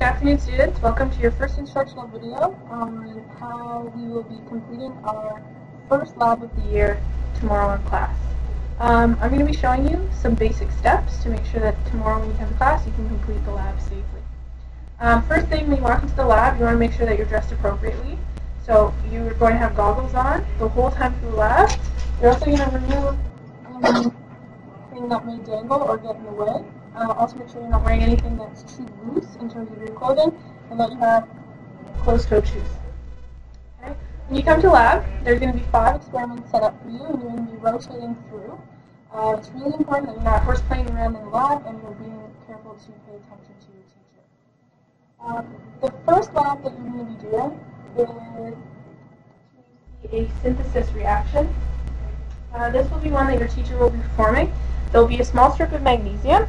afternoon, students. Welcome to your first instructional video on how we will be completing our first lab of the year tomorrow in class. I'm going to be showing you some basic steps to make sure that tomorrow when you come to class you can complete the lab safely. First thing, when you walk into the lab, you want to make sure that you're dressed appropriately. So you're going to have goggles on the whole time through the lab. You're also going to remove anything that may dangle or get in the way. Also make sure you're not wearing anything that's too loose in terms of your clothing, and that you have closed-toed shoes. Okay? When you come to lab, there's going to be 5 experiments set up for you, and you're going to be rotating through. It's really important that you're not horse playing around in the lab, and you're being careful to pay attention to your teacher. The first lab that you're going to be doing is a synthesis reaction. This will be one that your teacher will be performing. There will be a small strip of magnesium.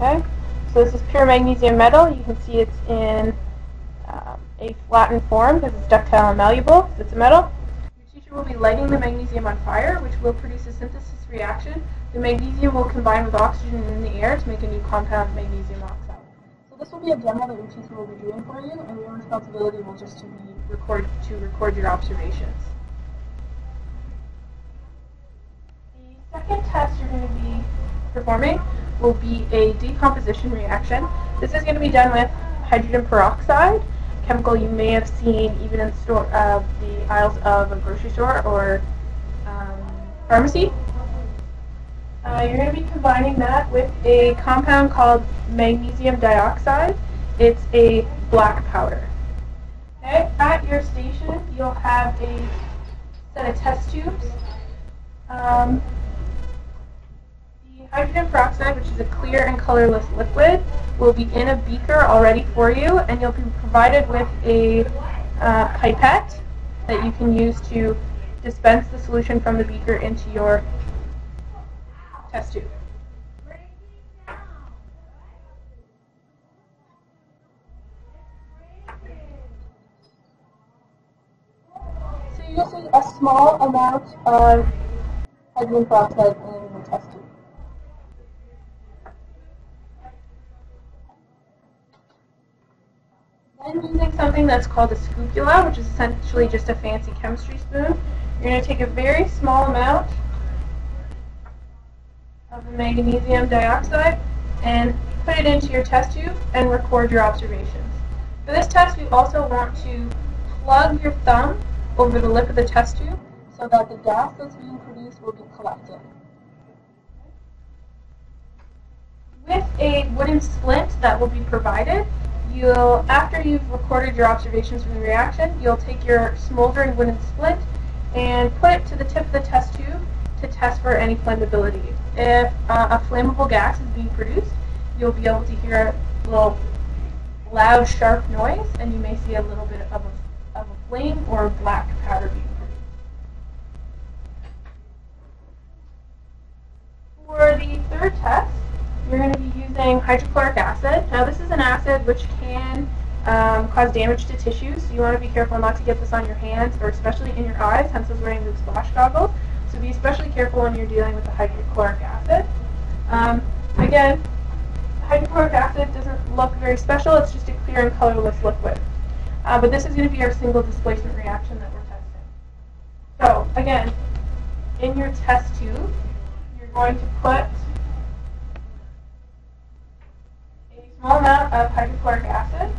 Okay, so this is pure magnesium metal. You can see it's in a flattened form because it's ductile and malleable. So it's a metal. Your teacher will be lighting the magnesium on fire, which will produce a synthesis reaction. The magnesium will combine with oxygen in the air to make a new compound, magnesium oxide. So this will be a demo that your teacher will be doing for you, and your responsibility will just to record your observations. The second test you're going to be performing will be a decomposition reaction. This is going to be done with hydrogen peroxide, a chemical you may have seen even in the aisles of a grocery store or pharmacy. You're going to be combining that with a compound called magnesium dioxide. It's a black powder. Okay. At your station, you'll have a set of test tubes. Hydrogen peroxide, which is a clear and colorless liquid, will be in a beaker already for you, and you'll be provided with a pipette that you can use to dispense the solution from the beaker into your test tube. So you just need a small amount of hydrogen peroxide in the test tube. Then using something that's called a scopula, which is essentially just a fancy chemistry spoon, you're going to take a very small amount of the magnesium dioxide and put it into your test tube and record your observations. For this test, you also want to plug your thumb over the lip of the test tube so that the gas that's being produced will be collected. With a wooden splint that will be provided, after you've recorded your observations from the reaction, you'll take your smoldering wooden splint and put it to the tip of the test tube to test for any flammability. If a flammable gas is being produced, you'll be able to hear a little loud, sharp noise, and you may see a little bit of a flame or black powder being produced. For the third test, you're going to be using hydrochloric acid. Now this is an acid which can cause damage to tissues, so you want to be careful not to get this on your hands or especially in your eyes, hence I was wearing the splash goggles. So be especially careful when you're dealing with the hydrochloric acid. Again, hydrochloric acid doesn't look very special, it's just a clear and colorless liquid. But this is going to be our single displacement reaction that we're testing. So again, in your test tube, you're going to put small amount of hydrochloric acid.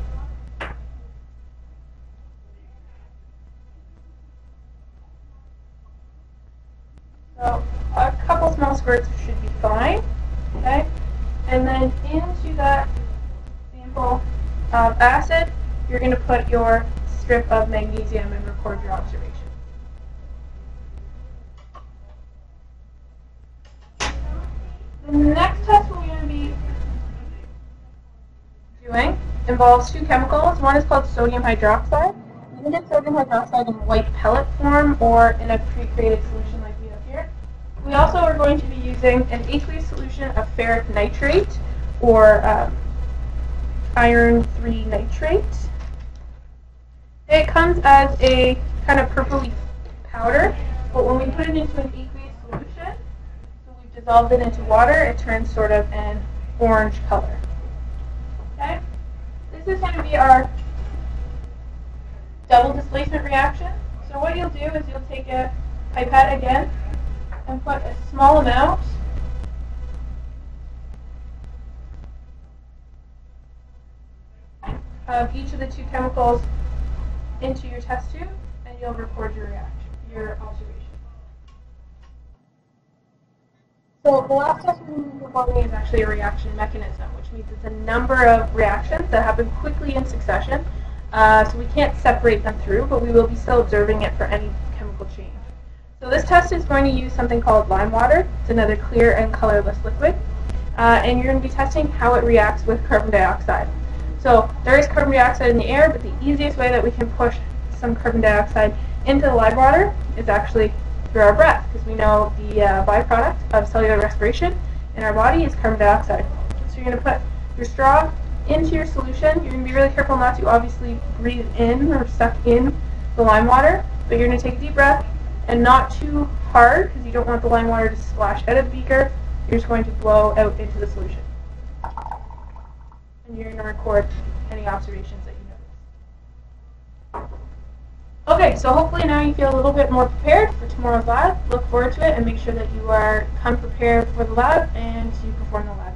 So a couple small squirts should be fine. Okay? And then into that sample of acid, you're going to put your strip of magnesium and record your observations. The next test we're going to be doing involves 2 chemicals. One is called sodium hydroxide. You can get sodium hydroxide in white pellet form or in a pre-created solution like we have here. We also are going to be using an aqueous solution of ferric nitrate or iron 3 nitrate. It comes as a kind of purpley powder, but when we put it into an aqueous solution, so we've dissolved it into water, it turns sort of an orange color. Okay? This This is going to be our double displacement reaction. So what you'll do is you'll take a pipette again and put a small amount of each of the two chemicals into your test tube, and you'll record your reaction, your observation. So the last test we're going to be performing is actually a reaction mechanism, which means it's a number of reactions that happen quickly in succession. So we can't separate them through, but we will be still observing it for any chemical change. So this test is going to use something called lime water. It's another clear and colorless liquid. And you're going to be testing how it reacts with carbon dioxide. So there is carbon dioxide in the air, but the easiest way that we can push some carbon dioxide into the lime water is actually through our breath, because we know the byproduct of cellular respiration in our body is carbon dioxide. So you're going to put your straw into your solution. You're going to be really careful not to obviously breathe in or suck in the lime water, but you're going to take a deep breath and not too hard, because you don't want the lime water to splash out of the beaker. You're just going to blow out into the solution. And you're going to record any observations that you notice. Okay, so hopefully now you feel a little bit more prepared for tomorrow's lab. Look forward to it and make sure that you are come prepared for the lab and you perform the lab.